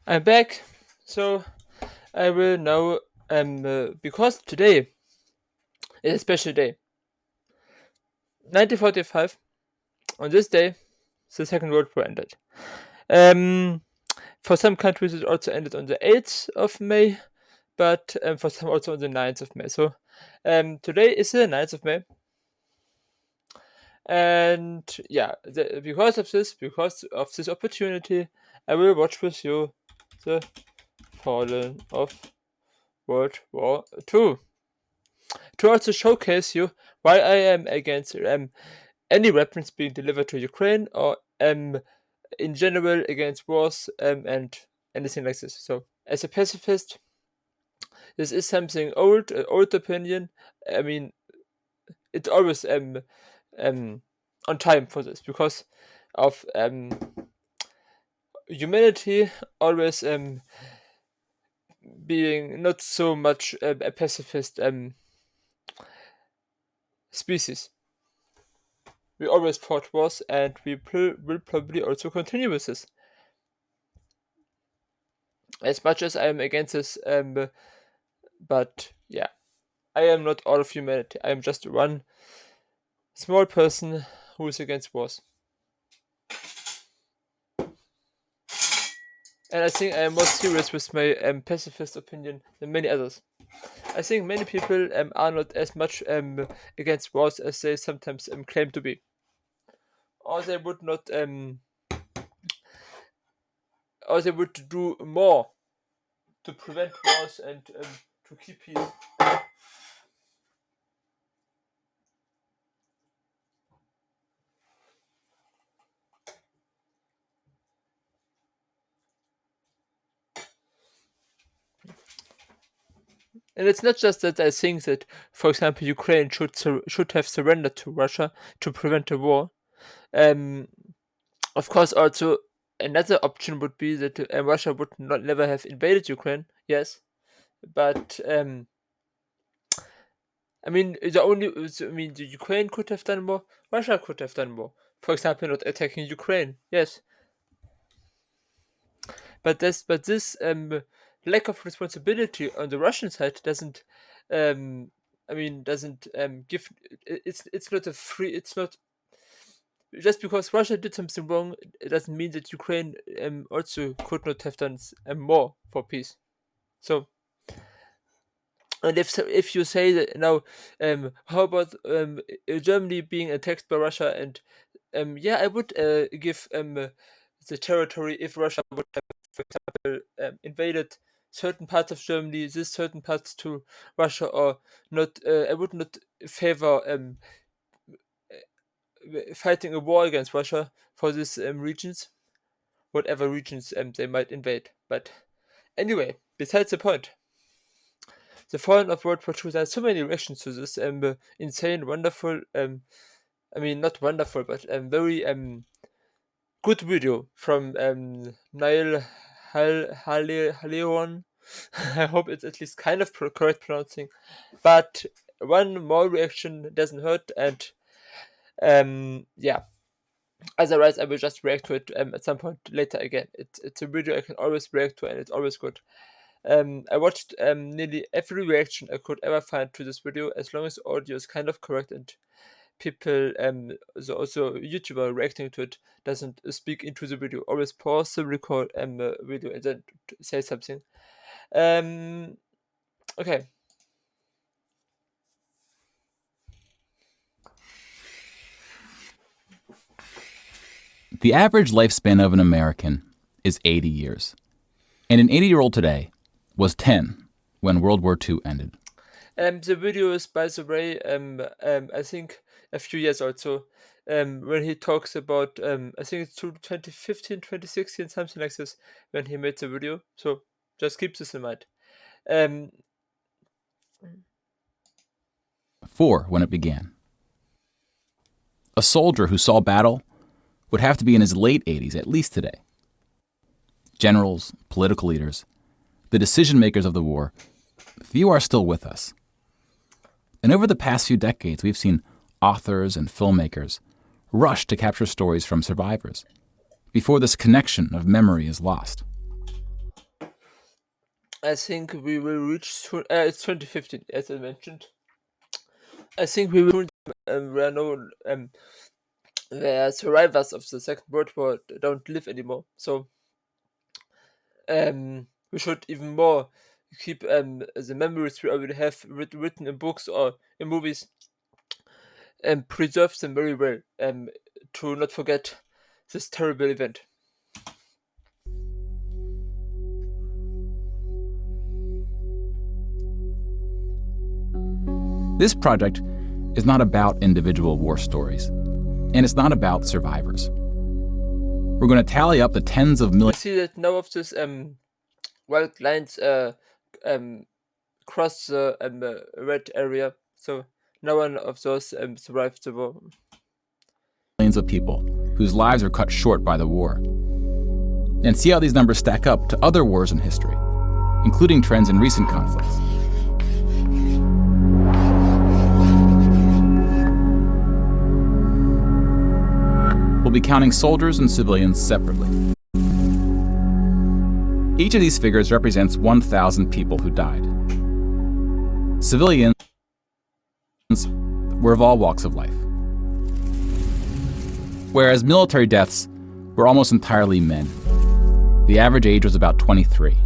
I'm back. So I will now because today is a special day. 1945. On this day, the Second World War ended. Um, for some countries, it also ended on the 8th of May, but for some also on the 9th of May. So today is the 9th of May. And yeah, because of this opportunity, I will watch with you the fallen of World War II. To also showcase you why I am against any weapons being delivered to Ukraine or in general against wars and anything like this. So as a pacifist, this is something old opinion. I mean, it's always um on time for this because of humanity always being not so much a pacifist species. We always fought wars, and we will probably also continue with this. As much as I am against this, but yeah, I am not all of humanity. I am just one small person who is against wars. And I think I am more serious with my pacifist opinion than many others. I think many people are not as much against wars as they sometimes claim to be, or they would not, or they would do more to prevent wars and to keep peace. And it's not just that I think that, for example, Ukraine should have surrendered to Russia to prevent a war. Um, of course, also another option would be that Russia would not never have invaded Ukraine. Yes, but I mean, the Ukraine could have done more. Russia could have done more. For example, not attacking Ukraine. Yes, but this lack of responsibility on the Russian side doesn't doesn't give it's not a free it's not just because Russia did something wrong, it doesn't mean that Ukraine also could not have done more for peace. So, and if you say that now, how about Germany being attacked by Russia? And yeah, I would give the territory if Russia would have, for example, invaded certain parts of Germany, this certain parts to Russia, or not. I would not favor fighting a war against Russia for these regions, whatever regions they might invade. But anyway, besides the point, the fallen of World War II. There are so many reactions to this insane, wonderful. Not wonderful, but very good video from Neil Halloran. I hope it's at least kind of correct pronouncing. But one more reaction doesn't hurt, and yeah. Otherwise, I will just react to it at some point later again. It's a video I can always react to, and it's always good. I watched nearly every reaction I could ever find to this video, as long as the audio is kind of correct and people, also YouTuber reacting to it doesn't speak into the video. Always pause the record video and then say something. Okay. The average lifespan of an American is 80 years. And an 80-year-old today was 10 when World War II ended. The video is, by the way, I think a few years old. So, when he talks about, I think it's 2015, 2016, something like this, when he made the video. So, just keep this in mind. Um, 4 when it began. A soldier who saw battle would have to be in his late 80s at least today. Generals, political leaders, the decision makers of the war, few are still with us. And over the past few decades, we've seen authors and filmmakers rush to capture stories from survivors before this connection of memory is lost. I think we will reach soon. It's 2015, as I mentioned. I think we will soon where no where survivors of the Second World War don't live anymore. So we should even more keep the memories we already have written in books or in movies and preserve them very well to not forget this terrible event. This project is not about individual war stories, and it's not about survivors. We're going to tally up the tens of You millions. see that now of this white lines cross the red area, so no one of those survived the war. Millions of people whose lives are cut short by the war. And see how these numbers stack up to other wars in history, including trends in recent conflicts. We'll be counting soldiers and civilians separately. Each of these figures represents 1,000 people who died. Civilians were of all walks of life, whereas military deaths were almost entirely men. The average age was about 23.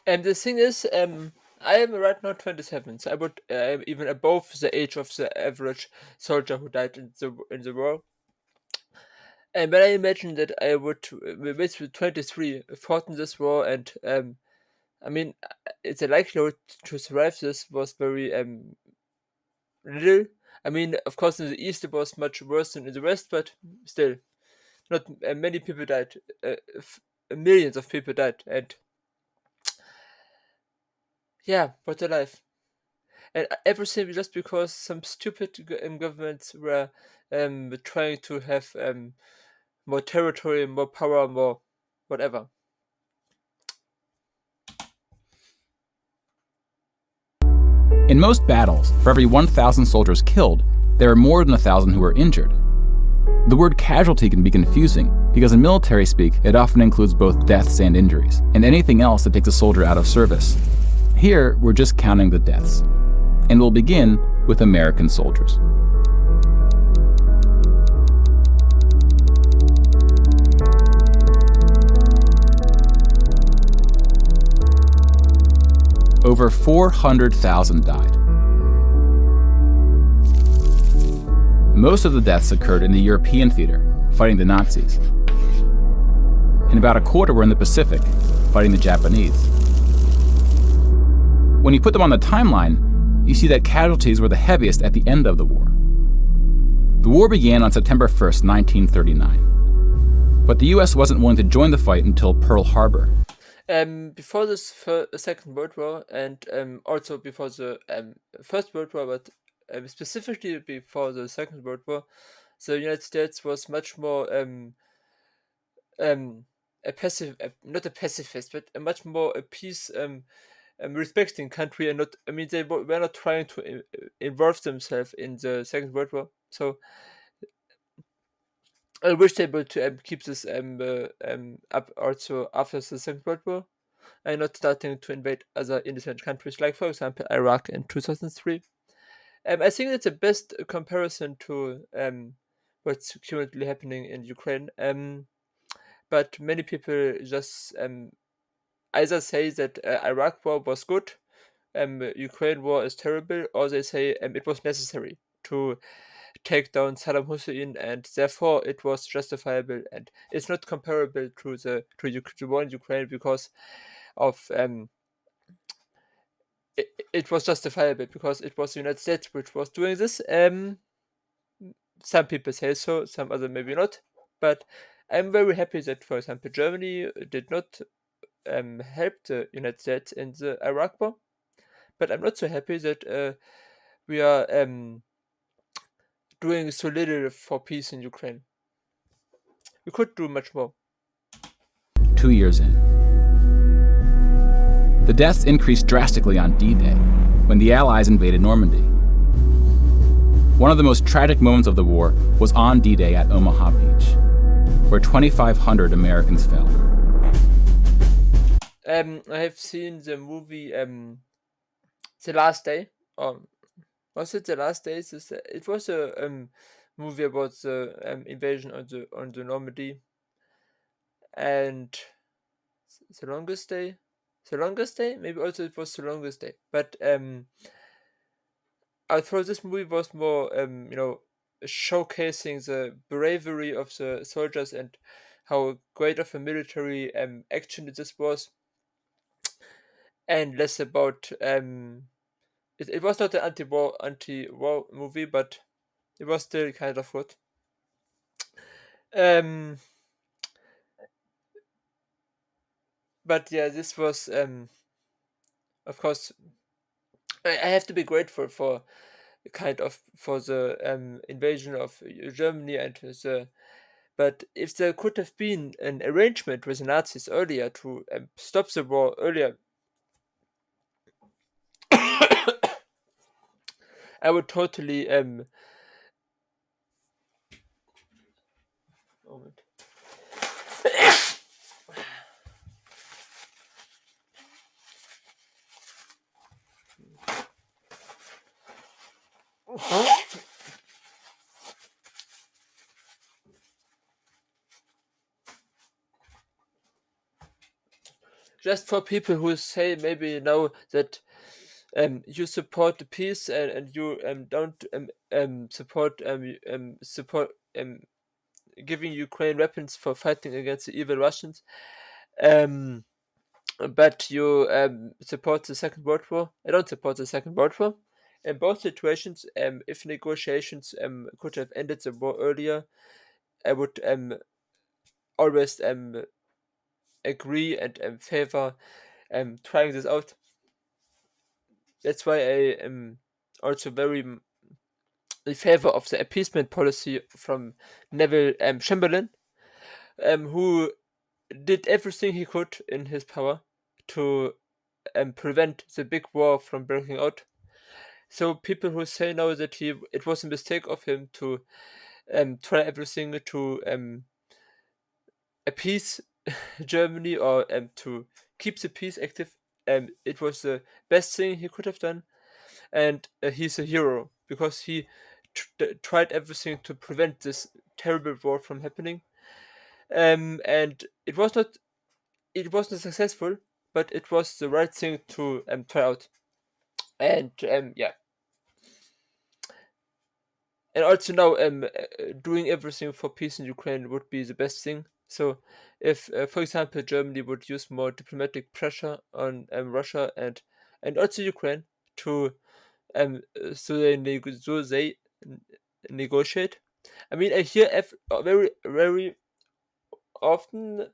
And the thing is, I am right now 27, so I would even above the age of the average soldier who died in the war. And when I imagine that I would, with 23, fought in this war, and I mean, it's a likelihood to survive this was very little. I mean, of course, in the East it was much worse than in the West, but still, not many people died. Millions of people died, and yeah, what a life. And everything just because some stupid governments were trying to have more territory, more power, more whatever. In most battles, for every 1,000 soldiers killed, there are more than 1,000 who are injured. The word casualty can be confusing because in military speak, it often includes both deaths and injuries, and anything else that takes a soldier out of service. Here, we're just counting the deaths. And we'll begin with American soldiers. Over 400,000 died. Most of the deaths occurred in the European theater, fighting the Nazis. And about a quarter were in the Pacific, fighting the Japanese. When you put them on the timeline, you see that casualties were the heaviest at the end of the war. The war began on September 1st, 1939. But the US wasn't willing to join the fight until Pearl Harbor. Before this Second World War, and also before the First World War, but specifically before the Second World War, the United States was much more not a pacifist, but a much more a peace respecting country, and not. I mean, they were not trying to involve themselves in the Second World War. So I wish they would keep this up also after the Second World War, and not starting to invade other innocent countries, like for example Iraq in 2003. I think that's the best comparison to what's currently happening in Ukraine. But many people just either say that Iraq war was good, Ukraine war is terrible, or they say it was necessary to take down Saddam Hussein, and therefore it was justifiable, and it's not comparable to the war in Ukraine because of it was justifiable because it was the United States which was doing this. Some people say so, some other maybe not, but I'm very happy that, for example, Germany did not help the United States in the Iraq war, but I'm not so happy that we are doing so little for peace in Ukraine. We could do much more. 2 years in. The deaths increased drastically on D-Day, when the Allies invaded Normandy. One of the most tragic moments of the war was on D-Day at Omaha Beach, where 2,500 Americans fell. I have seen the movie The Last Day. Was it The Last Day? It was a movie about the invasion on the Normandy and the longest day. The longest day? Maybe also it was the longest day. But I thought this movie was more showcasing the bravery of the soldiers and how great of a military action this was, and less about it was not an anti-war movie, but it was still kind of good. Um, but yeah, this was of course I have to be grateful for kind of for the invasion of Germany and the. But if there could have been an arrangement with the Nazis earlier to stop the war earlier, I would totally moment. Just for people who say maybe now that you support the peace and you don't support giving Ukraine weapons for fighting against the evil Russians. Um, but you support the Second World War. I don't support the Second World War. In both situations, if negotiations could have ended the war earlier, I would always agree and favor trying this out. That's why I am also very in favor of the appeasement policy from Neville Chamberlain, who did everything he could in his power to prevent the big war from breaking out. So people who say now that it was a mistake of him to try everything to appease Germany or to keep the peace active, it was the best thing he could have done, and he's a hero because he tried everything to prevent this terrible war from happening. And it wasn't successful, but it was the right thing to try out. And yeah, and also now doing everything for peace in Ukraine would be the best thing. So if, for example, Germany would use more diplomatic pressure on Russia and also Ukraine to so they negotiate. I mean, I hear very very often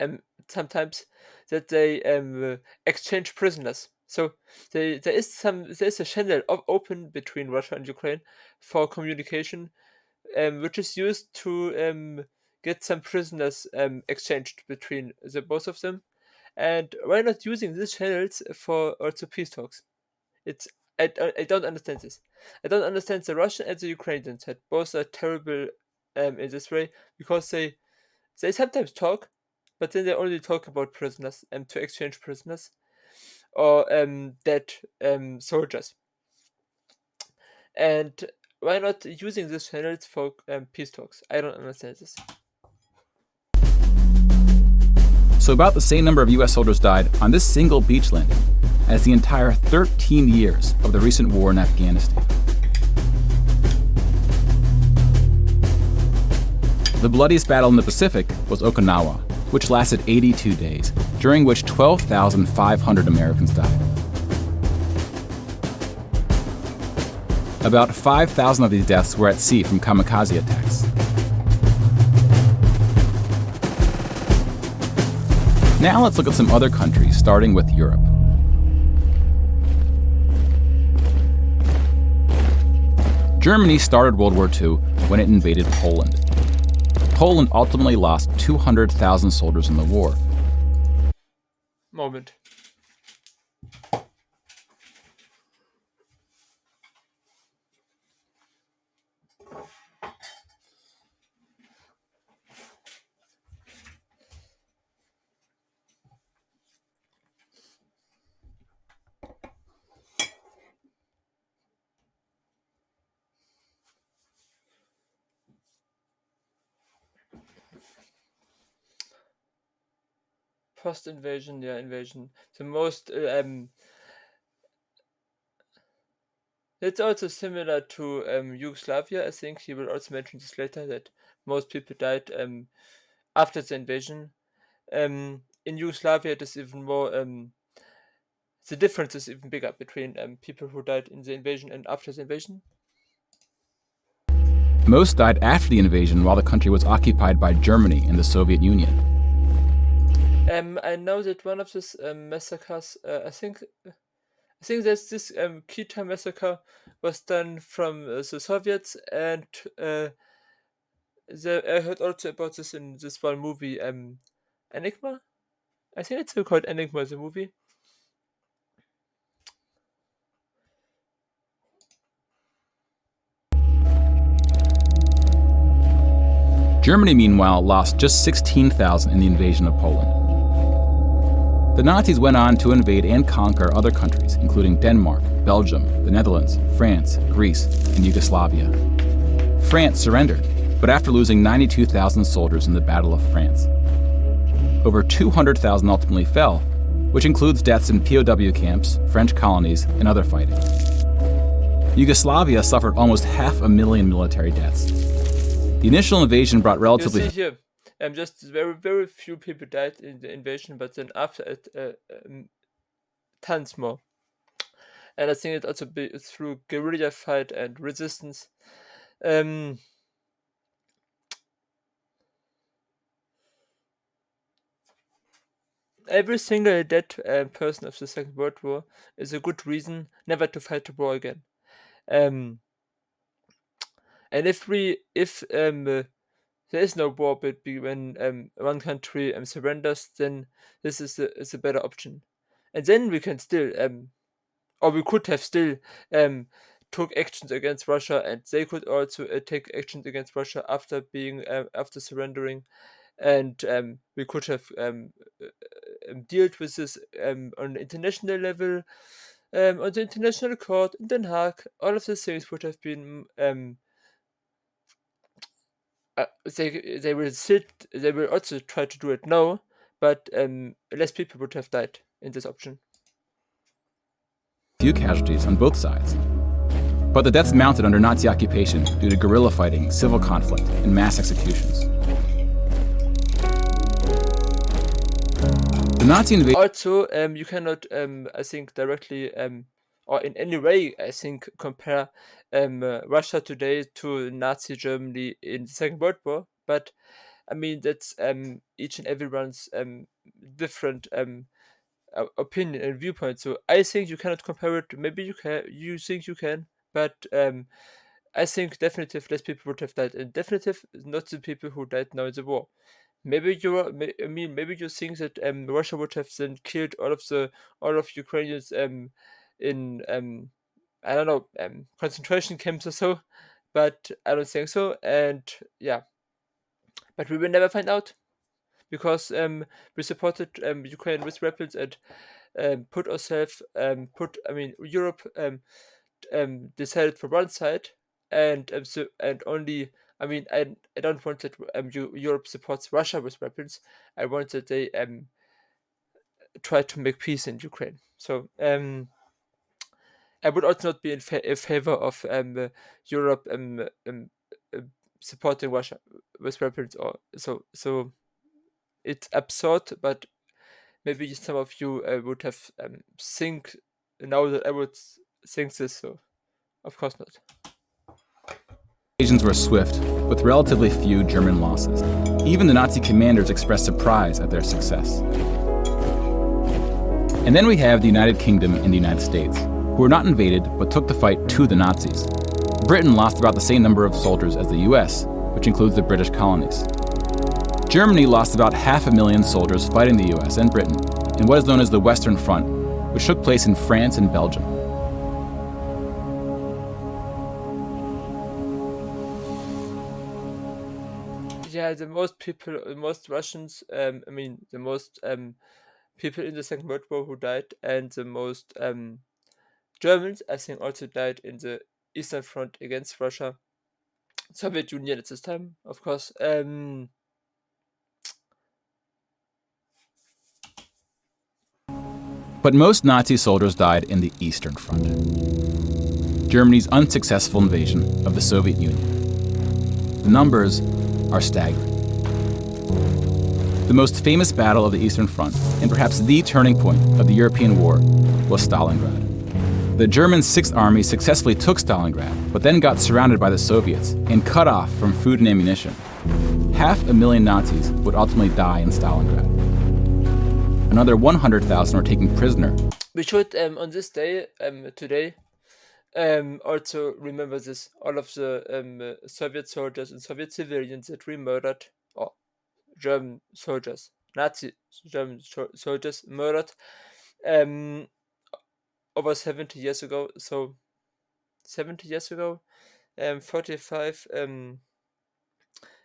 um sometimes that they exchange prisoners. So there is a channel open between Russia and Ukraine for communication, which is used to get some prisoners exchanged between the both of them. And why not using these channels for also peace talks? It's I don't understand this. I don't understand the Russian and the Ukrainians that both are terrible in this way because they sometimes talk, but then they only talk about prisoners and to exchange prisoners or dead soldiers. And why not using these channels for peace talks? I don't understand this. So, about the same number of US soldiers died on this single beach landing as the entire 13 years of the recent war in Afghanistan. The bloodiest battle in the Pacific was Okinawa, which lasted 82 days, during which 12,500 Americans died. About 5,000 of these deaths were at sea from kamikaze attacks. Now let's look at some other countries, starting with Europe. Germany started World War II when it invaded Poland. Poland ultimately lost 200,000 soldiers in the war. Moment. Post-invasion, yeah, invasion. The most it's also similar to Yugoslavia. I think he will also mention this later that most people died after the invasion. In Yugoslavia, it is even more. The difference is even bigger between people who died in the invasion and after the invasion. Most died after the invasion while the country was occupied by Germany and the Soviet Union. I know that one of these massacres, I think that this Kita massacre was done from the Soviets, and I heard also about this in this one movie, Enigma. I think it's still called Enigma, the movie. Germany, meanwhile, lost just 16,000 in the invasion of Poland. The Nazis went on to invade and conquer other countries, including Denmark, Belgium, the Netherlands, France, Greece, and Yugoslavia. France surrendered, but after losing 92,000 soldiers in the Battle of France. Over 200,000 ultimately fell, which includes deaths in POW camps, French colonies, and other fighting. Yugoslavia suffered almost 500,000 military deaths. The initial invasion brought relatively... You see here, just very few people died in the invasion, but then after it, tons more. And I think it also be through guerrilla fight and resistance. Every single dead person of the Second World War is a good reason never to fight the war again. And if there is no war when one country surrenders, then this is a better option. And then we can still or we could have still took actions against Russia, and they could also take actions against Russia after after surrendering, and we could have dealt with this on international level, on the international court in Den Haag. All of these things would have been they will also try to do it now, but less people would have died in this option. Few casualties on both sides. But the deaths mounted under Nazi occupation due to guerrilla fighting, civil conflict, and mass executions. The Nazi invasion... Also, you cannot, I think, directly or in any way, I think, compare Russia today to Nazi Germany in the Second World War. But I mean, that's each and everyone's different opinion and viewpoint. So I think you cannot compare it. Maybe you can. You think you can, but I think definitive less people would have died, and definitive not the people who died now in the war. Maybe maybe you think that Russia would have then killed all of Ukrainians in I don't know concentration camps or so, but I don't think so. And yeah, but we will never find out because we supported Ukraine with weapons and put ourselves Europe decided for one side, and only I don't want that Europe supports Russia with weapons. I want that they try to make peace in Ukraine. So I would also not be in favor of Europe uh, supporting Russia with weapons or so. So it's absurd, but maybe some of you would have think now that I would think this. So of course not. Invasions were swift, with relatively few German losses. Even the Nazi commanders expressed surprise at their success. And then we have the United Kingdom and the United States, who were not invaded but took the fight to the Nazis. Britain lost about the same number of soldiers as the US, which includes the British colonies. Germany lost about 500,000 soldiers fighting the US and Britain in what is known as the Western Front, which took place in France and Belgium. Yeah, the most Russians, the most people in the Second World War who died, and the most Germans, I think, also died in the Eastern Front against Russia, Soviet Union at this time, of course. But most Nazi soldiers died in the Eastern Front, Germany's unsuccessful invasion of the Soviet Union. The numbers are staggering. The most famous battle of the Eastern Front, and perhaps the turning point of the European war, was Stalingrad. The German Sixth Army successfully took Stalingrad, but then got surrounded by the Soviets and cut off from food and ammunition. 500,000 Nazis would ultimately die in Stalingrad. Another 100,000 were taken prisoner. We should, on this day, today, also remember this. All of the Soviet soldiers and Soviet civilians that we murdered, or German soldiers, Nazi German soldiers murdered over 70 years ago. So 70 years ago, 45,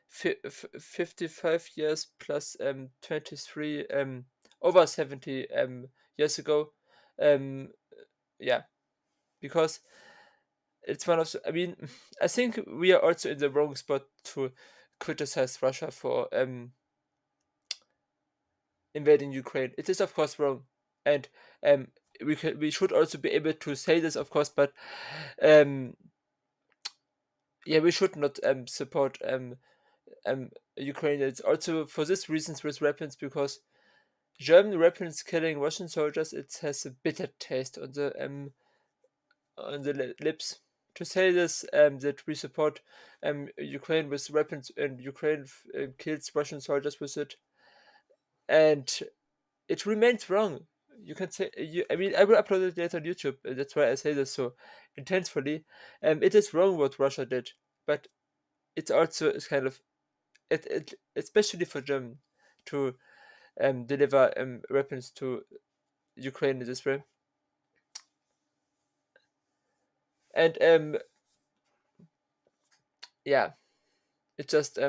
55 years plus 23, over 70 years ago. Yeah, because it's one of the, I mean, I think we are also in the wrong spot to criticize Russia for invading Ukraine. It is of course wrong, and we should also be able to say this, of course, but yeah, we should not support Ukraine. It's also for this reasons with weapons, because German weapons killing Russian soldiers, it has a bitter taste on the lips. To say this, that we support Ukraine with weapons and Ukraine kills Russian soldiers with it, and it remains wrong. You can say, I mean, I will upload it later on YouTube. That's why I say this so intensely. It is wrong what Russia did, but it's also it's kind of it especially for Germany to deliver weapons to Ukraine in this way. And yeah, it just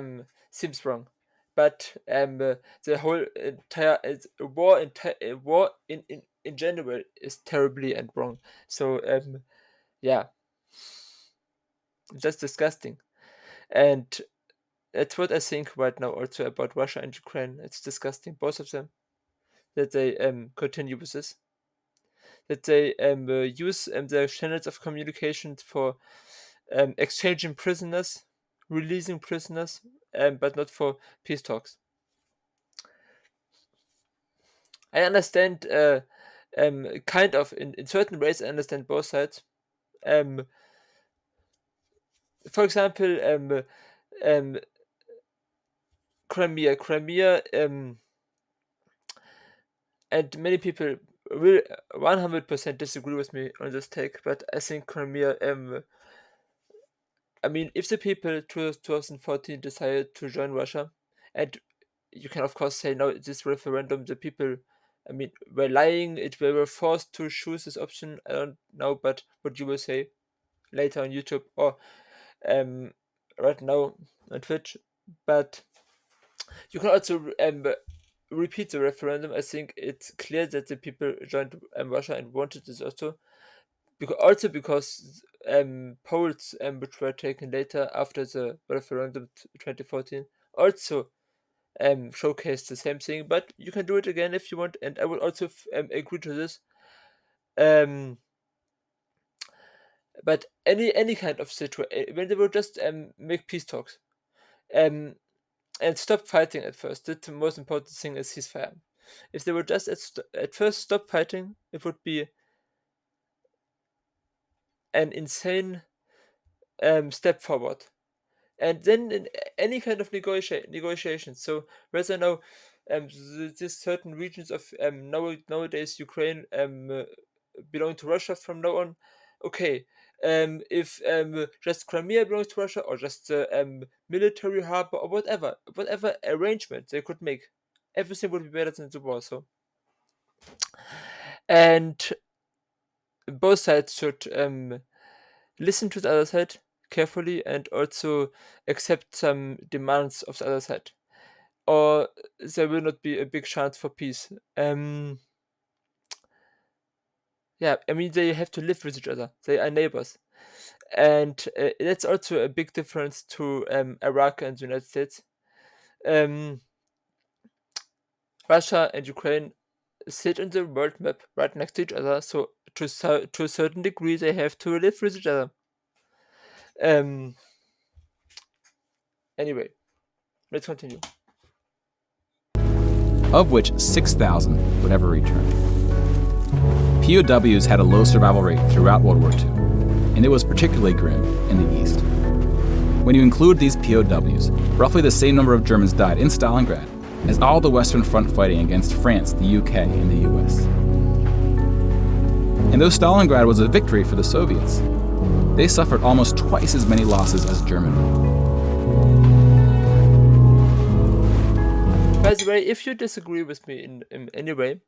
seems wrong. But the whole entire war in general is terribly and wrong. So yeah, just disgusting. And that's what I think right now also about Russia and Ukraine. It's disgusting, both of them, that they continue with this, that they use their channels of communication for exchanging prisoners, releasing prisoners, but not for peace talks. I understand, kind of, in certain ways, I understand both sides. Um, for example, um, Crimea, and many people will 100% disagree with me on this take, but I think Crimea, I mean, if the people 2014 decided to join Russia, and you can of course say no, this referendum, the people, I mean, were lying, they were forced to choose this option. I don't know, but what you will say later on YouTube or um, right now on Twitch. But you can also repeat the referendum. I think it's clear that the people joined Russia and wanted this also. Because polls which were taken later after the referendum 2014 also showcased the same thing. But you can do it again if you want, and I will also agree to this. Um, but any kind of situation when they will just make peace talks, um, and stop fighting at first. That's the most important thing is ceasefire. If they were just at first stop fighting, it would be an insane step forward. And then in any kind of negotiations. So whether now these certain regions of nowadays Ukraine belong to Russia from now on, okay. If just Crimea belongs to Russia, or just the military harbor, or whatever arrangement they could make, everything would be better than the war. So, and both sides should listen to the other side carefully and also accept some demands of the other side, or there will not be a big chance for peace. Yeah, I mean, they have to live with each other. They are neighbors, and that's also a big difference to Iraq and the United States. Um, Russia and Ukraine. sit on the world map right next to each other, so to a certain degree they have to live with each other. Anyway, let's continue. Of which 6,000 would ever return. POWs had a low survival rate throughout World War II, and it was particularly grim in the East. When you include these POWs, roughly the same number of Germans died in Stalingrad as all the Western Front fighting against France, the UK, and the US. And though Stalingrad was a victory for the Soviets, they suffered almost twice as many losses as Germany. By the way, if you disagree with me in any way,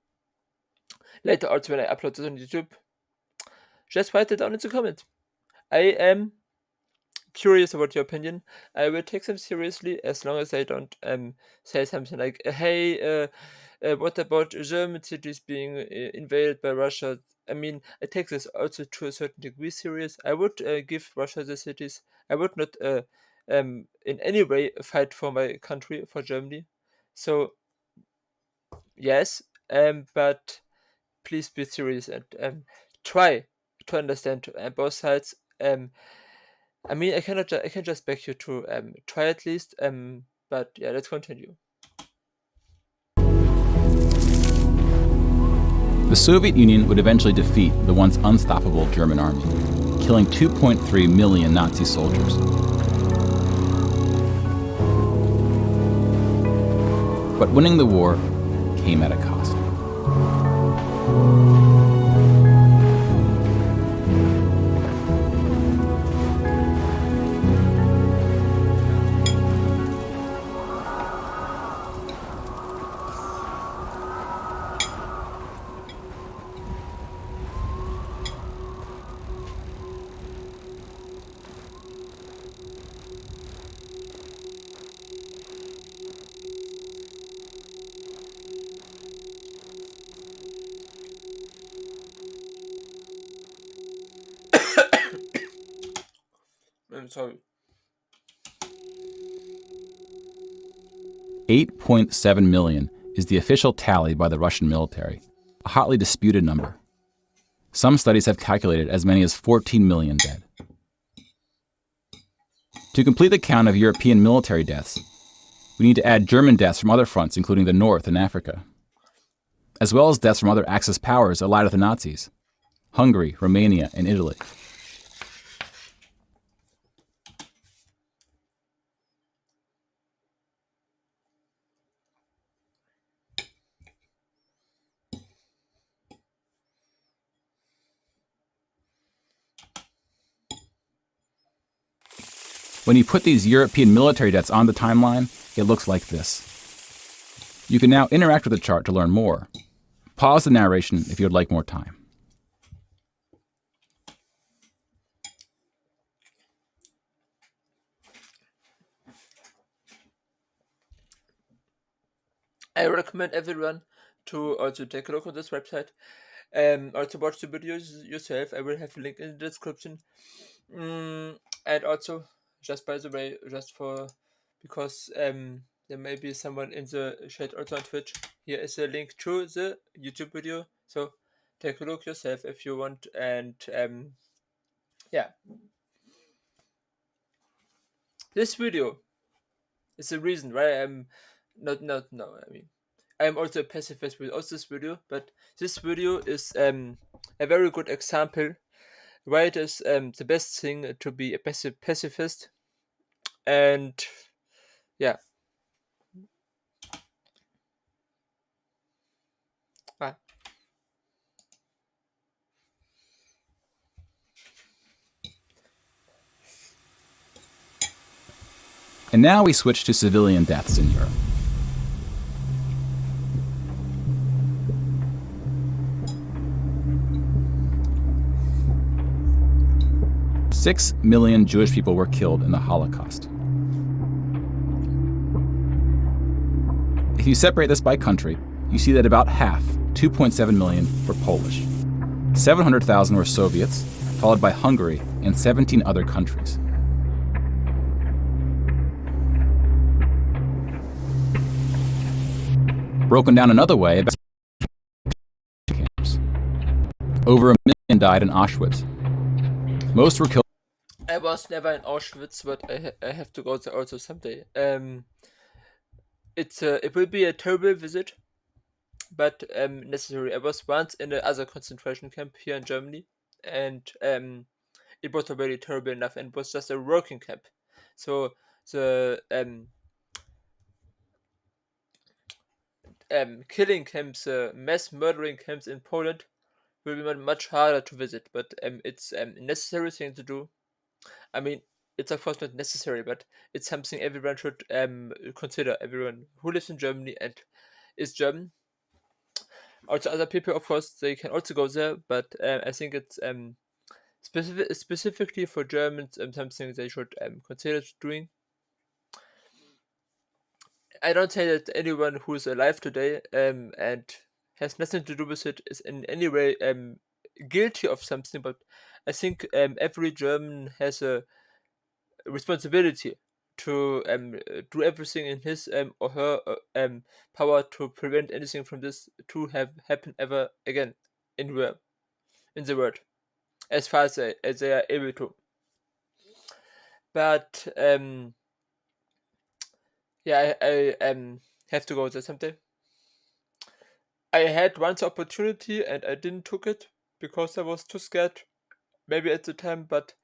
later also when I upload this on YouTube, just write it down in the comment. I am curious about your opinion. I will take them seriously as long as I don't say something like, hey, what about German cities being invaded by Russia? I mean, I take this also to a certain degree serious. I would give Russia the cities. I would not in any way fight for my country, for Germany. So, yes, but please be serious and try to understand both sides. I mean, I can just beg you to try at least. But yeah, let's continue. The Soviet Union would eventually defeat the once unstoppable German army, killing 2.3 million Nazi soldiers. But winning the war came at a cost. I'm sorry. 8.7 million is the official tally by the Russian military, a hotly disputed number. Some studies have calculated as many as 14 million dead. To complete the count of European military deaths, we need to add German deaths from other fronts, including the North and Africa, as well as deaths from other Axis powers allied with the Nazis, Hungary, Romania, and Italy. When you put these European military deaths on the timeline, it looks like this. You can now interact with the chart to learn more. Pause the narration if you would like more time. I recommend everyone to also take a look at this website. Also watch the videos yourself. I will have a link in the description. And also, just by the way, just for because there may be someone in the chat also on Twitch. Here is a link to the YouTube video. So take a look yourself if you want. And yeah, this video is the reason why I'm not. I mean, I'm also a pacifist with also this video, but this video is a very good example why it is the best thing to be a pacifist. And yeah. Ah. And now we switch to civilian deaths in Europe. Six million Jewish people were killed in the Holocaust. If you separate this by country, you see that about half, 2.7 million, were Polish. 700,000 were Soviets, followed by Hungary and 17 other countries. Broken down another way, about Over 1 million died in Auschwitz. Most were killed. I was never in Auschwitz, but I have to go there also someday. It will be a terrible visit, but necessary. I was once in another concentration camp here in Germany, and it was already terrible enough, and it was just a working camp. So the killing camps, mass murdering camps in Poland will be much harder to visit, but it's a necessary thing to do. I mean, it's of course not necessary, but it's something everyone should consider. Everyone who lives in Germany and is German. Also, other people, of course, they can also go there, but I think it's specifically for Germans something they should consider doing. I don't say that anyone who is alive today and has nothing to do with it is in any way guilty of something, but I think every German has a responsibility to do everything in his or her power to prevent anything from this to have happen ever again in the world, as far as they are able to. But yeah, I have to go there someday. I had once opportunity and I didn't took it because I was too scared, maybe at the time, but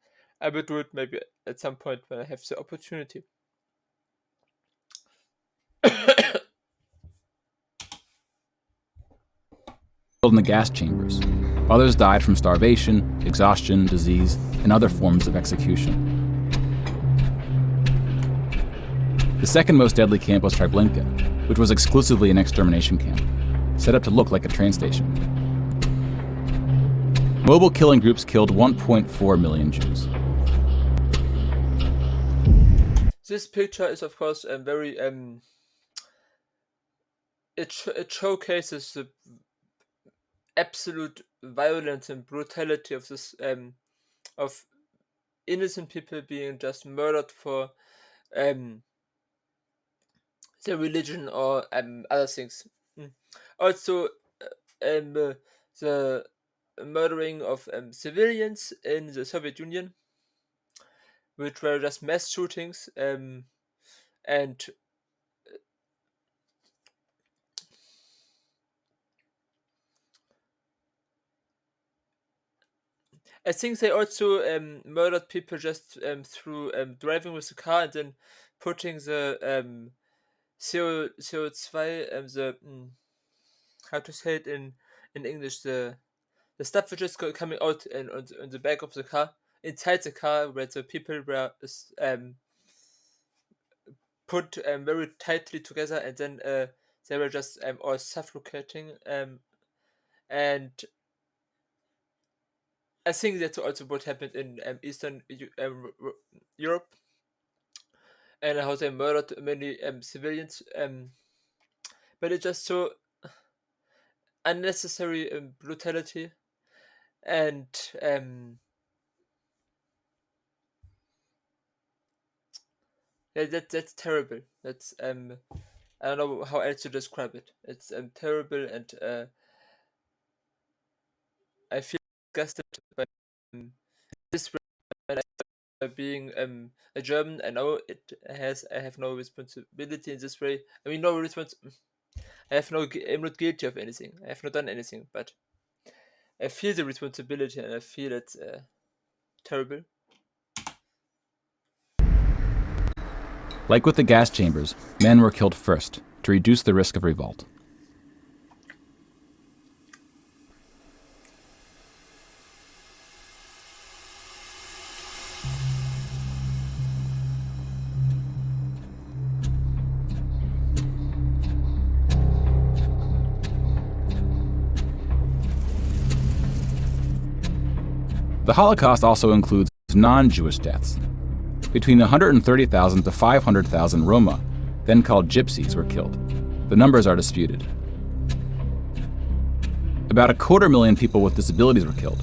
I will do it maybe at some point when I have the opportunity. in the gas chambers. Others died from starvation, exhaustion, disease, and other forms of execution. The second most deadly camp was Treblinka, which was exclusively an extermination camp, set up to look like a train station. Mobile killing groups killed 1.4 million Jews. This picture is, of course, very it showcases the absolute violence and brutality of this of innocent people being just murdered for their religion or other things. Also, the murdering of civilians in the Soviet Union, which were just mass shootings, and I think they also murdered people just through driving with the car and then putting the CO2 the how to say it in English, the stuff which is coming out on the back of the car, inside the car, where the people were put very tightly together, and then they were just all suffocating, and I think that's also what happened in Eastern Europe, and how they murdered many civilians. But it's just so unnecessary brutality, and yeah, that's terrible. That's I don't know how else to describe it. It's terrible, and I feel disgusted by this when being a German. I know I have no responsibility in this way. I mean, no respons. I'm not guilty of anything. I have not done anything, but I feel the responsibility, and I feel it's terrible. Like with the gas chambers, men were killed first to reduce the risk of revolt. The Holocaust also includes non-Jewish deaths. Between 130,000 to 500,000 Roma, then called Gypsies, were killed. The numbers are disputed. About 250,000 people with disabilities were killed.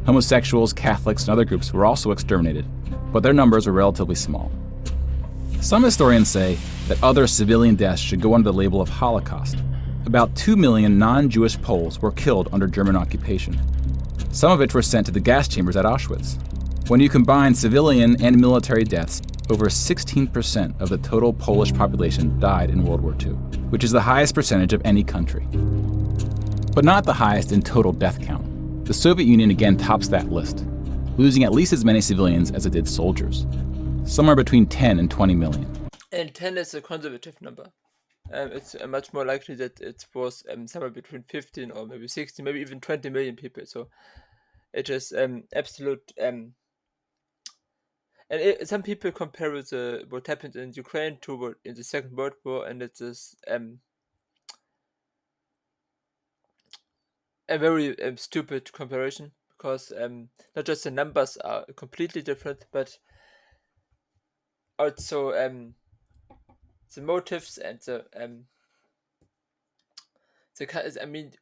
Homosexuals, Catholics, and other groups were also exterminated, but their numbers were relatively small. Some historians say that other civilian deaths should go under the label of Holocaust. About 2 million non-Jewish Poles were killed under German occupation. some of which were sent to the gas chambers at Auschwitz. When you combine civilian and military deaths, over 16% of the total Polish population died in World War II, which is the highest percentage of any country. But not the highest in total death count. The Soviet Union again tops that list, losing at least as many civilians as it did soldiers, somewhere between 10 and 20 million. And 10 is a conservative number. It's much more likely that it was somewhere between 15 or maybe 16, maybe even 20 million people. So it is absolute. Some people compare with what happened in Ukraine to what in the Second World War, and it is a very stupid comparison, because not just the numbers are completely different, but also the motives and I mean,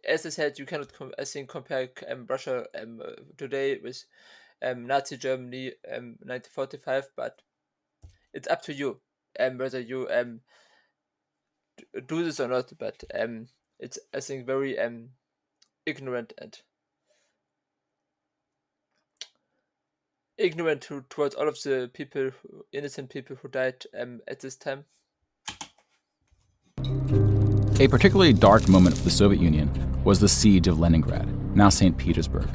as I said, you cannot I think compare Russia today with Nazi Germany 1945, but it's up to you whether you do this or not. But it's, I think, very ignorant and towards all of the people, innocent people who died at this time. A particularly dark moment for the Soviet Union was the siege of Leningrad, now St. Petersburg.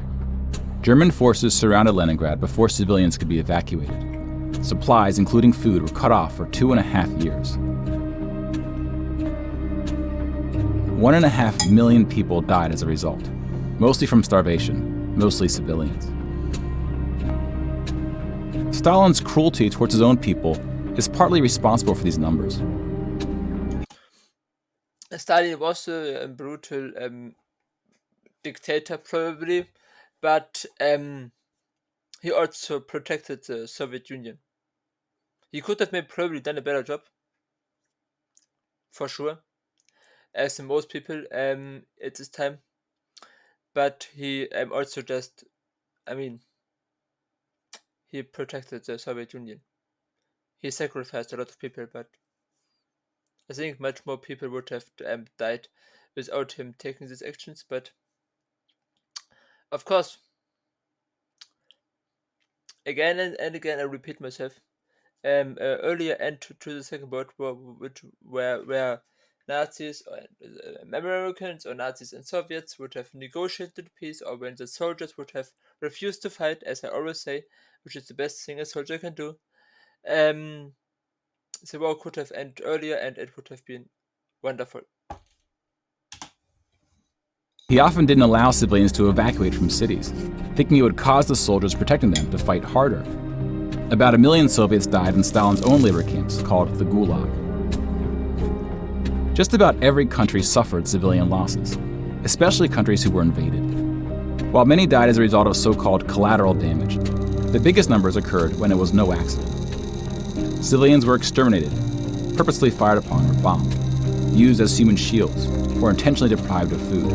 German forces surrounded Leningrad before civilians could be evacuated. Supplies, including food, were cut off for 2.5 years. 1.5 million people died as a result, mostly from starvation, mostly civilians. Stalin's cruelty towards his own people is partly responsible for these numbers. Stalin was a brutal dictator, probably, but he also protected the Soviet Union. He could have maybe probably done a better job, for sure, as most people at this time. But he also just, I mean, he protected the Soviet Union. He sacrificed a lot of people, but I think much more people would have died without him taking these actions. But of course, again and again, I repeat myself. Earlier end to the Second World War, where Nazis or Americans or Nazis and Soviets would have negotiated peace, or when the soldiers would have refused to fight, as I always say, which is the best thing a soldier can do. The war could have ended earlier, and it would have been wonderful. He often didn't allow civilians to evacuate from cities, thinking it would cause the soldiers protecting them to fight harder. About 1 million Soviets died in Stalin's own labor camps, called the Gulag. Just about every country suffered civilian losses, especially countries who were invaded. While many died as a result of so-called collateral damage, the biggest numbers occurred when it was no accident. Civilians were exterminated, purposely fired upon or bombed, used as human shields, or intentionally deprived of food.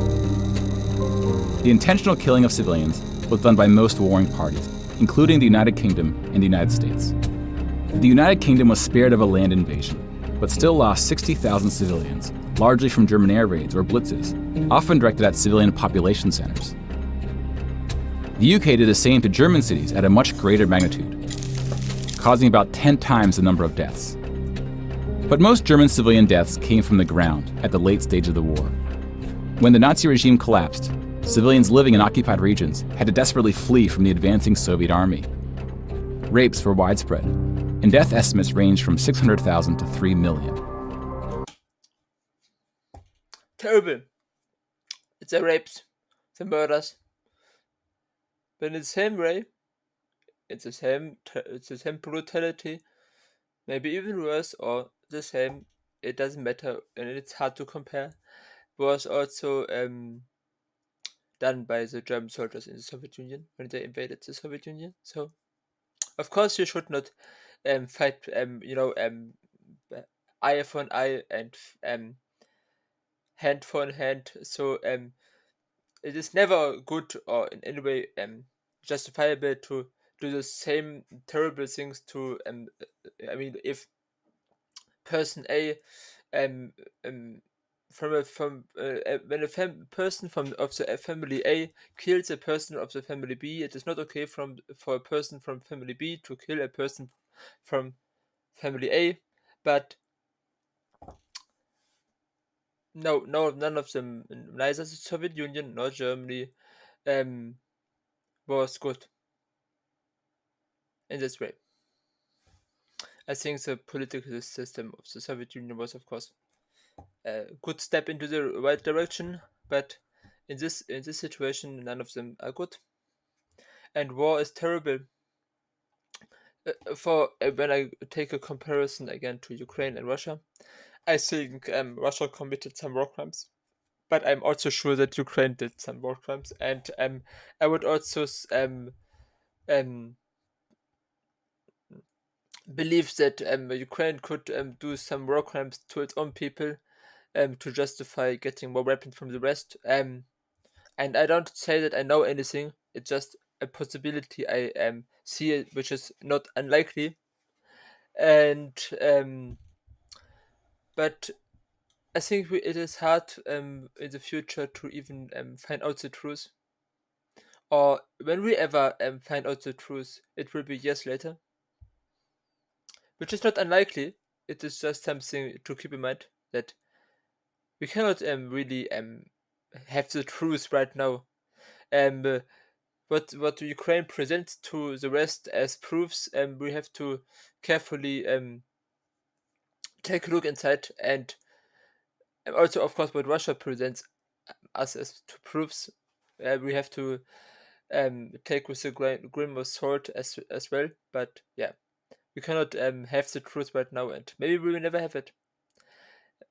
The intentional killing of civilians was done by most warring parties, including the United Kingdom and the United States. The United Kingdom was spared of a land invasion, but still lost 60,000 civilians, largely from German air raids or blitzes, often directed at civilian population centers. The UK did the same to German cities at a much greater magnitude, causing about 10 times the number of deaths. But most German civilian deaths came from the ground at the late stage of the war. When the Nazi regime collapsed, civilians living in occupied regions had to desperately flee from the advancing Soviet army. Rapes were widespread, and death estimates ranged from 600,000 to 3 million. Terrible. It's the rapes, the murders. But in the same way, it's the same brutality, maybe even worse, or the same. It doesn't matter, and it's hard to compare. Was also done by the German soldiers in the Soviet Union when they invaded the Soviet Union. So, of course, you should not fight, eye for an eye and hand for an hand. So, it is never good or in any way justifiable to do the same terrible things to I mean, if person A um, um when a person from of the family A kills a person of the family B, it is not okay for a person from family B to kill a person from family A, but no, none of them, neither the Soviet Union nor Germany, um, was good in this way. I think the political system of the Soviet Union was, of course, a good step into the right direction, but in this situation, none of them are good, and war is terrible. For when I take a comparison again to Ukraine and Russia, I think Russia committed some war crimes, but I'm also sure that Ukraine did some war crimes, and I would also um, believe that Ukraine could do some war crimes to its own people to justify getting more weapons from the West. And I don't say that I know anything. It's just a possibility I see, which is not unlikely. And but I think it is hard in the future to even find out the truth. Or when we ever find out the truth, it will be years later, which is not unlikely. It is just something to keep in mind that we cannot really have the truth right now. Um, what Ukraine presents to the West as proofs, we have to carefully take a look inside, and also, of course, what Russia presents us as to proofs, we have to take with a grain of salt as well. But yeah, we cannot have the truth right now, and maybe we will never have it.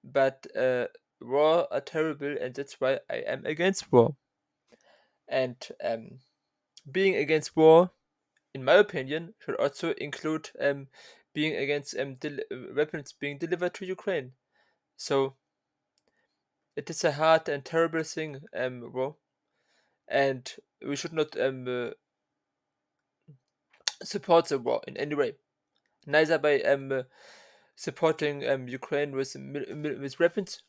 But war are terrible, and that's why I am against war. And being against war, in my opinion, should also include being against weapons being delivered to Ukraine. So it is a hard and terrible thing, war, and we should not support the war in any way. Neither by supporting Ukraine with with weapons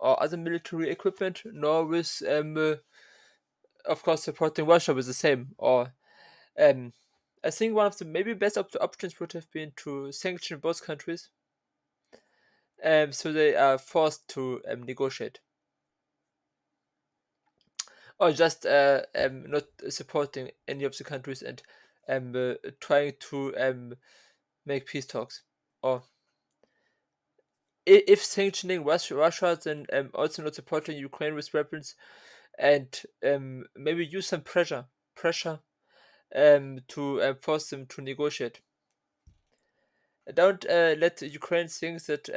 or other military equipment, nor with of course supporting Russia with the same. Or um, I think one of the maybe best options would have been to sanction both countries, so they are forced to negotiate, or just not supporting any of the countries and trying to make peace talks. Or if sanctioning Russia, then also not supporting Ukraine with weapons, and maybe use some pressure to force them to negotiate. Don't let Ukraine think that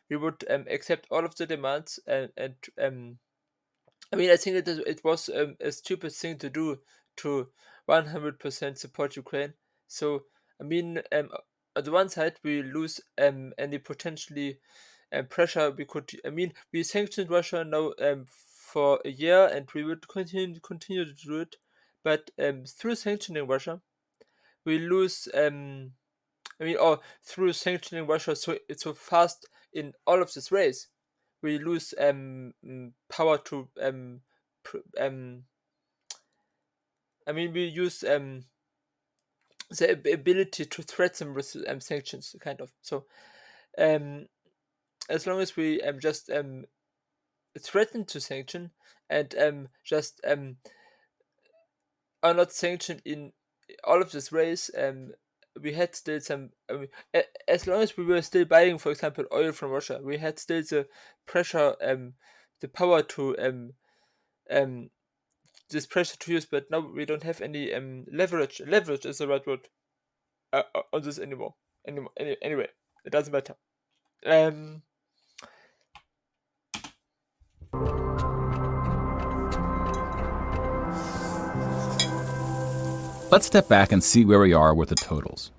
we would accept all of the demands, and I mean, I think it was a stupid thing to do to 100% support Ukraine. So, I mean, on the one side, we lose any potentially pressure we could. I mean, we sanctioned Russia now for a year, and we would continue to do it. But through sanctioning Russia, we lose. I mean, or through sanctioning Russia so fast in all of this race, we lose power to I mean, we use the ability to threaten with sanctions, kind of. So um, as long as we just threaten to sanction, and just are not sanctioned in all of this race, we had still some. As long as we were still buying, for example, oil from Russia, we had still the pressure, the power to um, this pressure to use. But now we don't have any leverage. Leverage is the right word on this anymore. Anyway, it doesn't matter. Um, Let's step back and see where we are with the totals.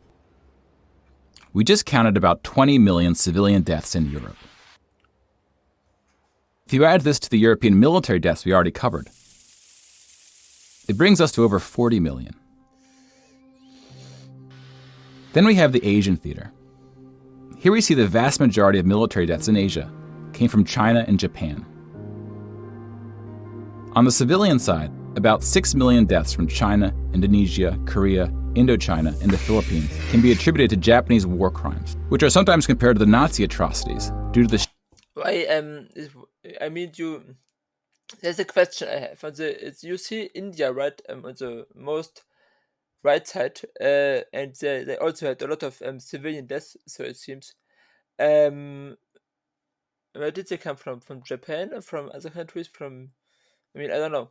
We just counted about 20 million civilian deaths in Europe. If you add this to the European military deaths we already covered, it brings us to over 40 million. Then we have the Asian theater. Here we see the vast majority of military deaths in Asia, came from China and Japan. On the civilian side, about 6 million deaths from China, Indonesia, Korea, Indochina, and the Philippines can be attributed to Japanese war crimes, which are sometimes compared to the Nazi atrocities due to the there's a question I have. You see India, right? On the most right side, and they also had a lot of civilian deaths. So it seems. Where did they come from? From Japan or from other countries? I don't know.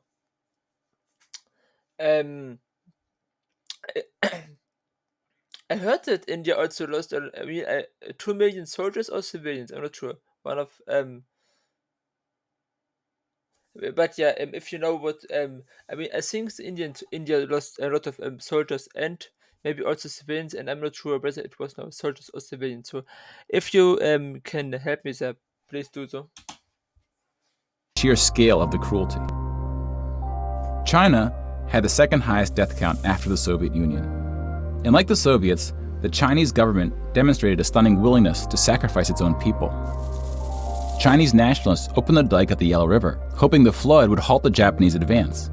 I heard that India also lost. 2 million soldiers or civilians. I'm not sure. One of But yeah, if you know what I think India lost a lot of soldiers and maybe also civilians, and I'm not sure whether it was now soldiers or civilians. So if you can help me there, please do so. sheer scale of the cruelty. China had the second highest death count after the Soviet Union. And like the Soviets, the Chinese government demonstrated a stunning willingness to sacrifice its own people. Chinese nationalists opened the dike at the Yellow River, hoping the flood would halt the Japanese advance.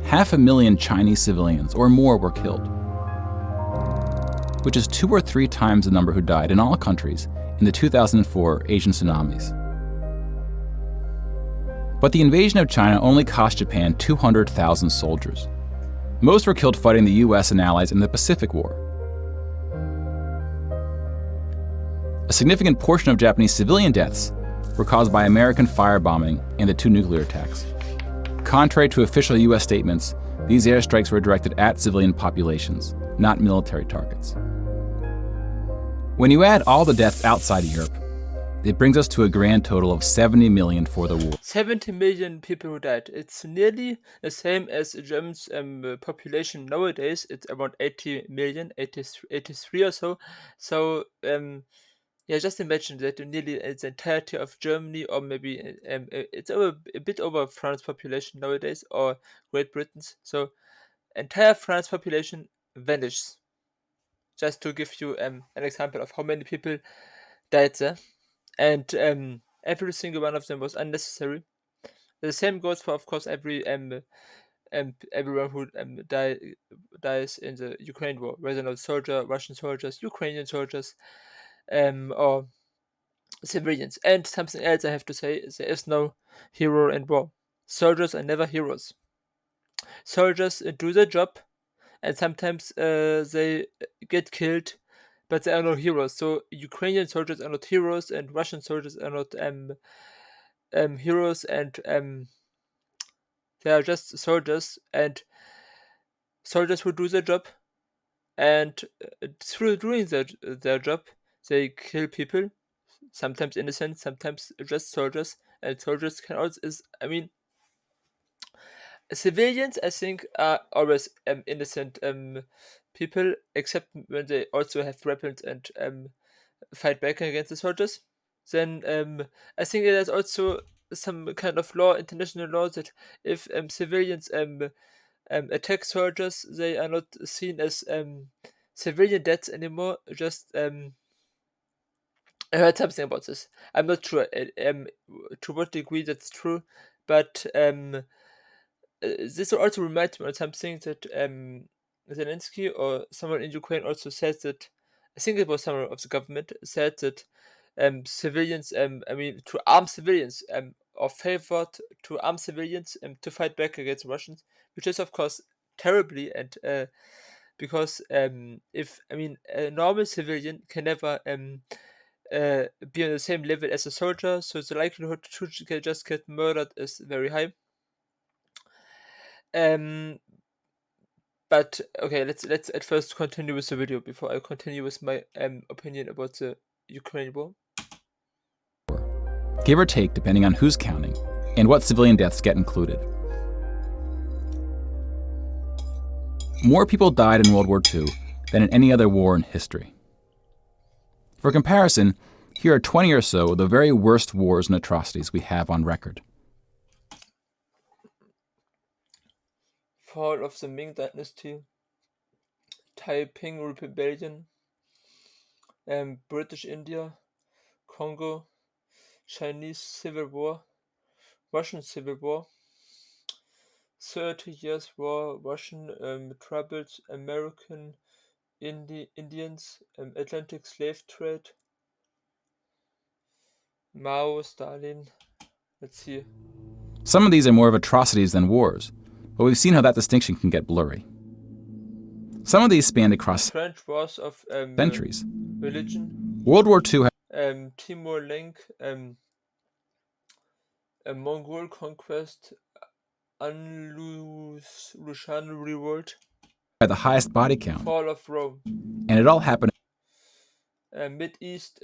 500,000 Chinese civilians or more were killed, which is 2 or 3 times the number who died in all countries in the 2004 Asian tsunamis. But the invasion of China only cost Japan 200,000 soldiers. Most were killed fighting the US and allies in the Pacific War. A significant portion of Japanese civilian deaths were caused by American firebombing and the 2 nuclear attacks. Contrary to official US statements, these airstrikes were directed at civilian populations, not military targets. When you add all the deaths outside of Europe, it brings us to a grand total of 70 million for the war. 70 million people who died. It's nearly the same as Germany's population nowadays. It's about 80 million, 83 or so. So just imagine that nearly the entirety of Germany, or maybe it's a bit over France's population nowadays, or Great Britain's. So entire France population vanishes. Just to give you an example of how many people died there, and every single one of them was unnecessary. The same goes for, of course, everyone who dies in the Ukraine war, whether not Russian soldiers, Ukrainian soldiers, or civilians. And something else I have to say: there is no hero in war. Soldiers are never heroes. Soldiers do their job, and sometimes they get killed, but they are no heroes. So Ukrainian soldiers are not heroes, and Russian soldiers are not heroes, and they are just soldiers, and soldiers who do their job, and through doing their job, they kill people, sometimes innocent, sometimes just soldiers, and soldiers can also civilians, I think, are always innocent people, except when they also have weapons and fight back against the soldiers. Then I think there's also some kind of law, international law, that if civilians attack soldiers, they are not seen as civilian deaths anymore. Just I heard something about this. I'm not sure to what degree that's true, but this also reminds me of something that Zelensky or someone in Ukraine also said, that I think it was someone of the government said that civilians, to arm civilians, or favored to arm civilians to fight back against Russians, which is of course terribly, and because if a normal civilian can never be on the same level as a soldier, so the likelihood to just get murdered is very high. But okay, let's at first continue with the video before I continue with my opinion about the Ukraine war. Give or take, depending on who's counting and what civilian deaths get included. More people died in World War II than in any other war in history. For comparison, here are 20 or so of the very worst wars and atrocities we have on record. Fall of the Ming Dynasty, Taiping Rebellion, British India, Congo, Chinese Civil War, Russian Civil War, 30 Years War, Russian troubles, American Indians, Atlantic slave trade, Mao, Stalin. Let's see. Some of these are more of atrocities than wars, but we've seen how that distinction can get blurry. Some of these spanned across French Wars of centuries. religion, World War II Timor-Leste, Mongol conquest, Andalusian revolt, had the highest body count, fall of Rome, and it all happened Mid-East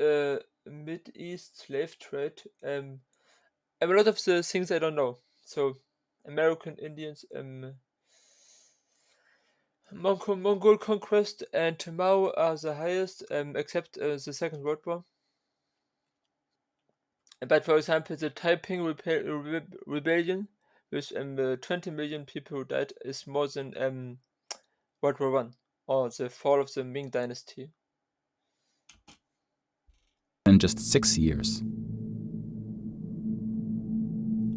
slave trade. A lot of the things I don't know. So, American Indians, Mongol conquest and Mao are the highest, except the Second World War. But for example, the Taiping Rebellion, with 20 million people who died, is more than World War One or the fall of the Ming Dynasty. in just 6 years.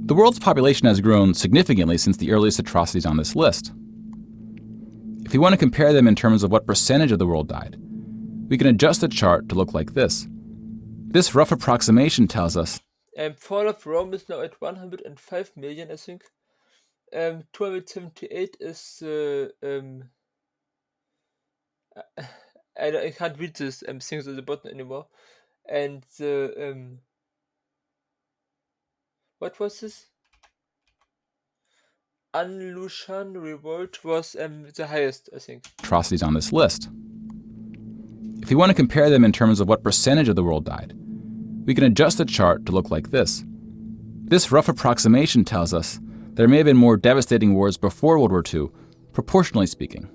The world's population has grown significantly since the earliest atrocities on this list. If you want to compare them in terms of what percentage of the world died, we can adjust the chart to look like this. This rough approximation tells us Fall of Rome is now at 105 million, I think. 278 is I can't read this things at the bottom anymore. And the what was this? Andalusian revolt was the highest, I think. Atrocities on this list. If you want to compare them in terms of what percentage of the world died, we can adjust the chart to look like this. This rough approximation tells us there may have been more devastating wars before World War II, proportionally speaking.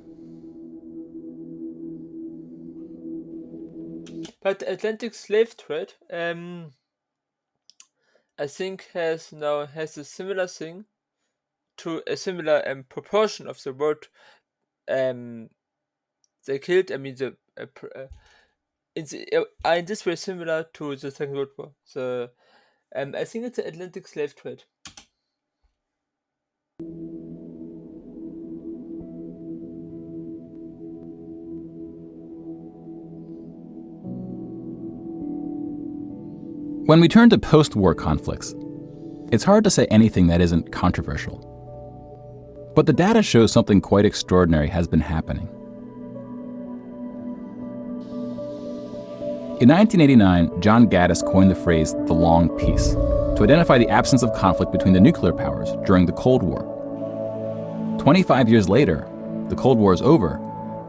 But the Atlantic slave trade, I think has a similar thing to a similar proportion of the world they killed. I mean, in this way similar to the Second World War. So I think it's the Atlantic slave trade. When we turn to post-war conflicts, it's hard to say anything that isn't controversial. But the data shows something quite extraordinary has been happening. In 1989, John Gaddis coined the phrase the long peace to identify the absence of conflict between the nuclear powers during the Cold War. 25 years later, the Cold War is over,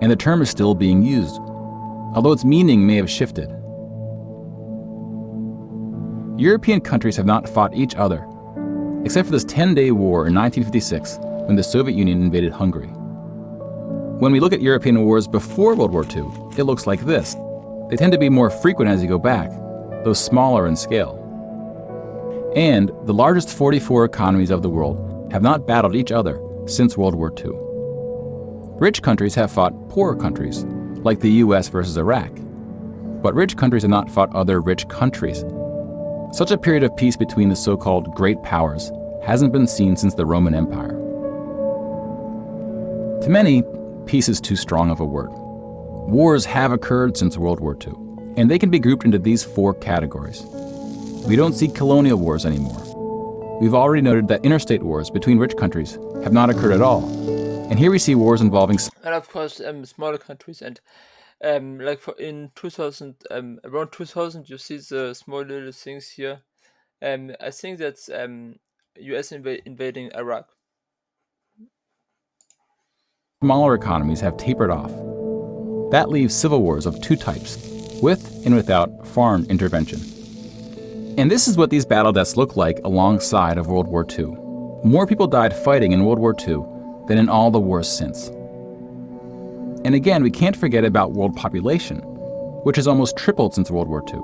and the term is still being used, although its meaning may have shifted. European countries have not fought each other, except for this 10-day war in 1956 when the Soviet Union invaded Hungary. When we look at European wars before World War II, it looks like this. They tend to be more frequent as you go back, though smaller in scale. And the largest 44 economies of the world have not battled each other since World War II. Rich countries have fought poorer countries, like the US versus Iraq. But rich countries have not fought other rich countries. Such a period of peace between the so-called great powers hasn't been seen since the Roman Empire. To many, peace is too strong of a word. Wars have occurred since World War II, and they can be grouped into these 4 categories. We don't see colonial wars anymore. We've already noted that interstate wars between rich countries have not occurred at all. And here we see wars involving And of course, smaller countries and like in 2000, around 2000, you see the small little things here. I think that's US invading Iraq. smaller economies have tapered off. That leaves civil wars of 2 types, with and without foreign intervention. And this is what these battle deaths look like alongside of World War II. More people died fighting in World War II than in all the wars since. And again, we can't forget about world population, which has almost tripled since World War II.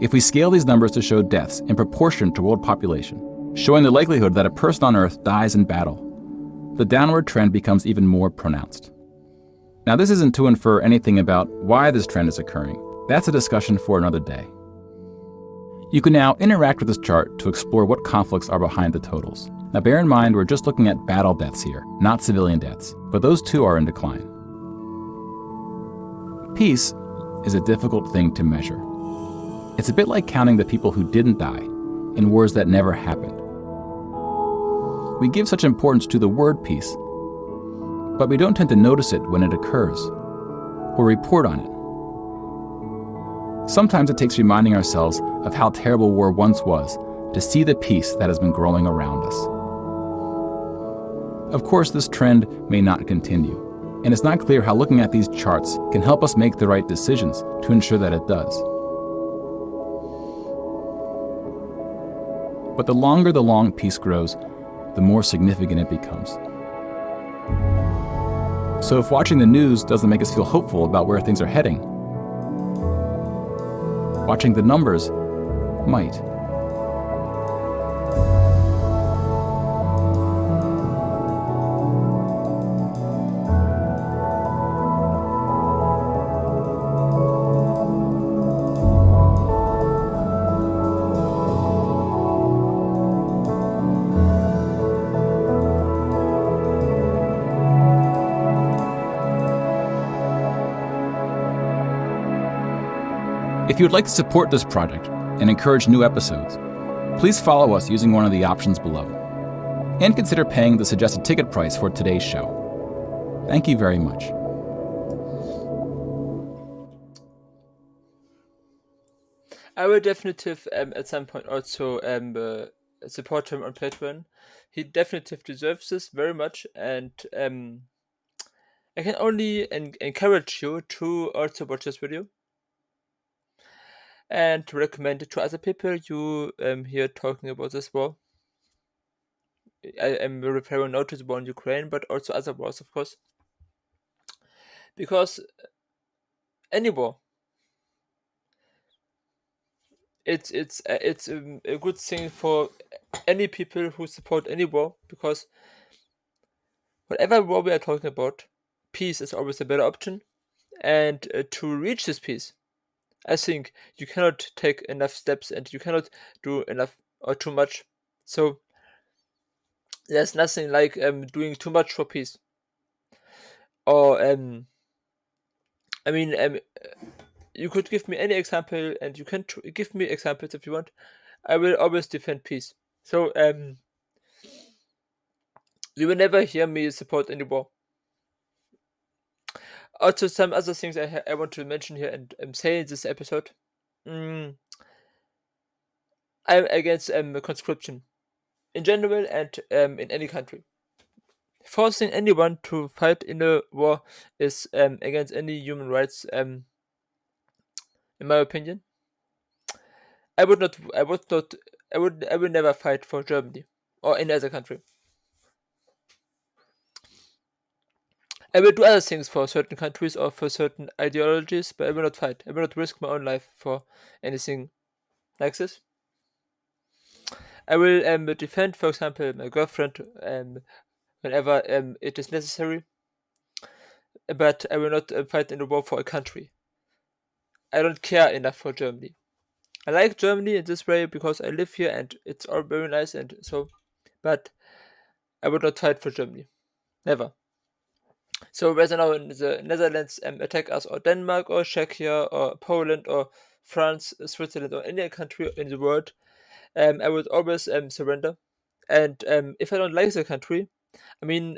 If we scale these numbers to show deaths in proportion to world population, showing the likelihood that a person on Earth dies in battle, the downward trend becomes even more pronounced. Now, this isn't to infer anything about why this trend is occurring. That's a discussion for another day. You can now interact with this chart to explore what conflicts are behind the totals. Now bear in mind we're just looking at battle deaths here, not civilian deaths, but those too are in decline. Peace is a difficult thing to measure. It's a bit like counting the people who didn't die in wars that never happened. We give such importance to the word peace, but we don't tend to notice it when it occurs or report on it. Sometimes it takes reminding ourselves of how terrible war once was to see the peace that has been growing around us. Of course, this trend may not continue, and it's not clear how looking at these charts can help us make the right decisions to ensure that it does. But the longer the long peace grows, the more significant it becomes. So if watching the news doesn't make us feel hopeful about where things are heading, watching the numbers might. If you would like to support this project and encourage new episodes, please follow us using one of the options below, and consider paying the suggested ticket price for today's show. Thank you very much. I will definitely at some point also support him on Patreon. He definitely deserves this very much, and I can only encourage you to also watch this video and to recommend it to other people you hear talking about this war. I am referring not to the war in Ukraine, but also other wars, of course, because any war, it's a good thing for any people who support any war, because whatever war we are talking about, peace is always a better option, and to reach this peace, I think you cannot take enough steps and you cannot do enough or too much. So there's nothing like doing too much for peace. Or I mean you could give me any example, and you can give me examples if you want. I will always defend peace. So you will never hear me support any war. Also, some other things I want to mention here and say in this episode. I'm against conscription in general and in any country. Forcing anyone to fight in a war is against any human rights. In my opinion, I would not. I would not. I would. I would never fight for Germany or any other country. I will do other things for certain countries or for certain ideologies, but I will not fight. I will not risk my own life for anything like this. I will defend, for example, my girlfriend whenever it is necessary, but I will not fight in a war for a country. I don't care enough for Germany. I like Germany in this way because I live here and it's all very nice and so, but I would not fight for Germany. Never. So whether now in the Netherlands attack us, or Denmark, or Czechia, or Poland, or France, Switzerland, or any country in the world, I would always surrender. And if I don't like the country, I mean,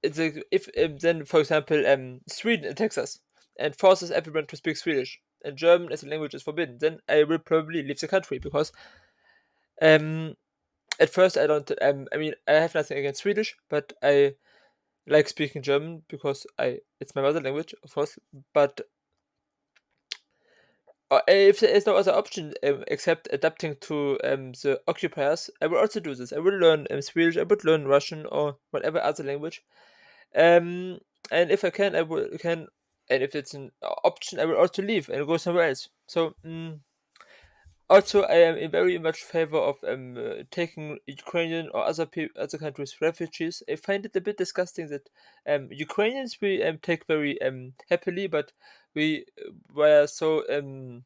if then, for example, Sweden attacks us and forces everyone to speak Swedish, and German as a language is forbidden, then I will probably leave the country because at first I don't. I mean, I have nothing against Swedish, but I like speaking German because it's my mother language, of course. But if there is no other option except adapting to the occupiers, I will also do this. I will learn Swedish. I would learn Russian or whatever other language. Um, and if I can, I will can. And if it's an option, I will also leave and go somewhere else. So. Also, I am in very much favor of taking Ukrainian or other countries' refugees. I find it a bit disgusting that Ukrainians we take very happily, but we were so um,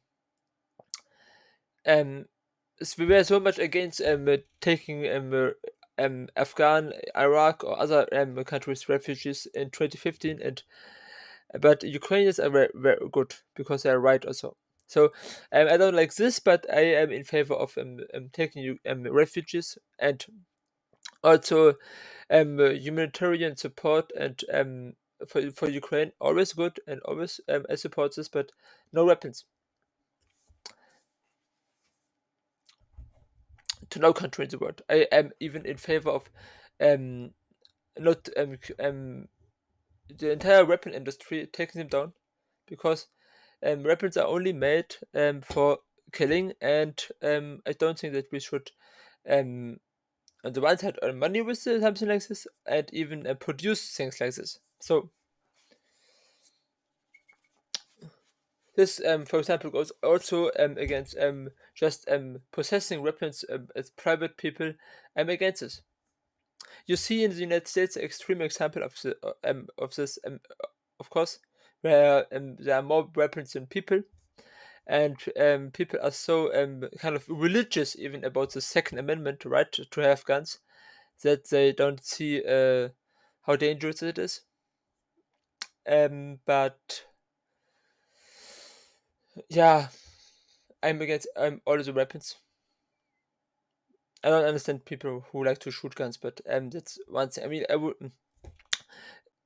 we were so much against taking Afghan, Iraq, or other countries refugees in 2015, and but Ukrainians are very, very good because they are right also. So I don't like this, but I am in favor of taking refugees, and also humanitarian support, and for Ukraine always good, and always I support this, but no weapons to no country in the world. I am even in favor of um not the entire weapon industry, taking them down, because weapons are only made for killing, and I don't think that we should um on the one side earn money with something like this, and even produce things like this. So this, for example, goes also against just possessing weapons as private people. I'm against this. You see in the United States an extreme example of this, of course, where there are more weapons than people, and people are so kind of religious even about the Second Amendment right to have guns, that they don't see how dangerous it is. But yeah, I'm against all the weapons. I don't understand people who like to shoot guns, but that's one thing. I mean, I would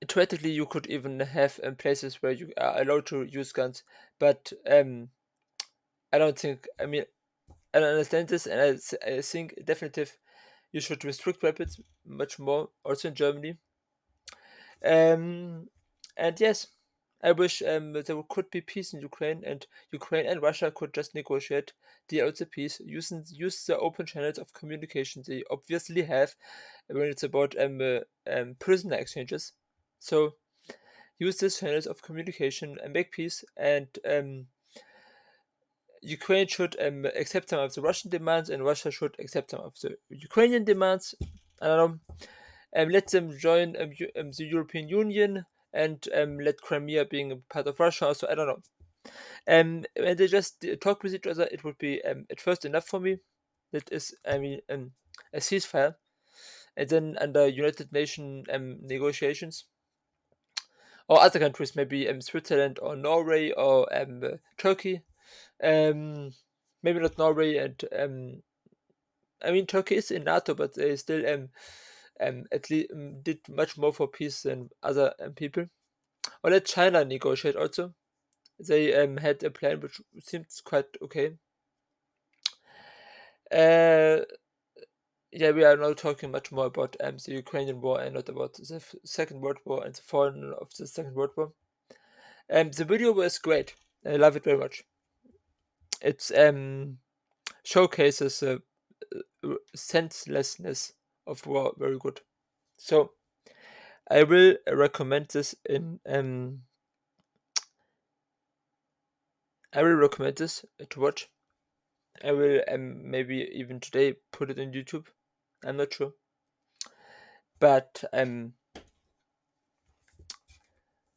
theoretically you could even have places where you are allowed to use guns, but I don't think. I mean, I don't understand this, and I think definitive you should restrict weapons much more, also in Germany. Um, and yes, I wish there could be peace in Ukraine, and Ukraine and Russia could just negotiate deal out the peace, use the open channels of communication they obviously have when it's about prisoner exchanges. So use these channels of communication and make peace, and Ukraine should accept some of the Russian demands, and Russia should accept some of the Ukrainian demands. I don't know. Let them join the European Union, and let Crimea being a part of Russia. Also, I don't know. When they just talk with each other, it would be at first enough for me. That is, I mean, a ceasefire, and then under United Nations negotiations, or other countries, maybe Switzerland or Norway or Turkey. Um, Maybe not Norway, and I mean Turkey is in NATO, but they still at least did much more for peace than other people. Or let China negotiate also. They had a plan which seems quite okay. Uh, yeah, we are now talking much more about the Ukrainian war, and not about the Second World War and the fall of the Second World War. The video was great. I love it very much. It's showcases the senselessness of war very good. So I will recommend this in I will recommend this to watch. I will maybe even today put it on YouTube. I'm not sure, but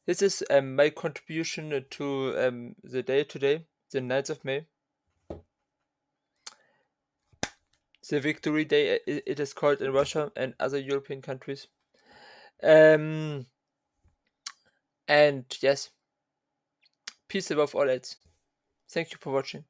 this is my contribution to the day today, the 9th of May, the Victory Day. It is called in Russia and other European countries. And yes, peace above all else. Thank you for watching.